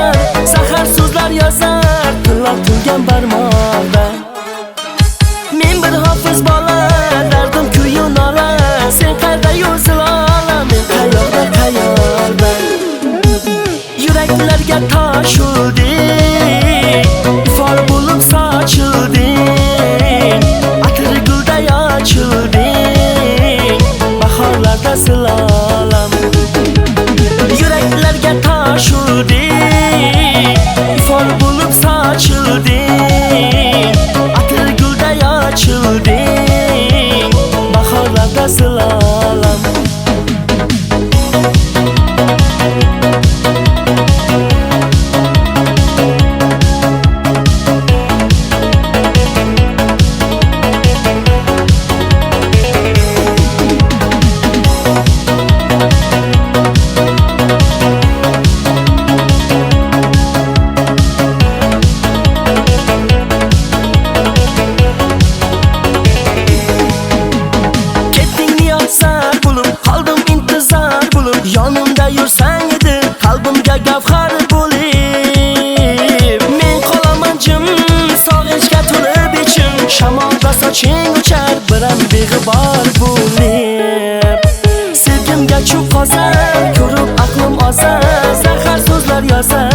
yozar, zahar so'zlar yozar, tillab turgan barmoqda. Men bir hofiz bola, dardim kuyu nola, sen qayerda yursin ola, men qayerda. Yuraklarga tosh urding, ifor bo'lib sochilding, atri gulday ochilding, bahorlarda silolam. Yuraklarga tosh urding, ifor bo'lib sochilding, atri gulday ochilding, bahorlarda silolam. Yonimda yursang edi, qalbimga gavhar bo'lib, men qolaman jim, sog'inchga to'lib ichim, shamolda soching uchar, biram beg'ubor bo'lib. Sevgimga cho'q qozar, ko'rib aqlim ozar, zahar so'zlar yozar,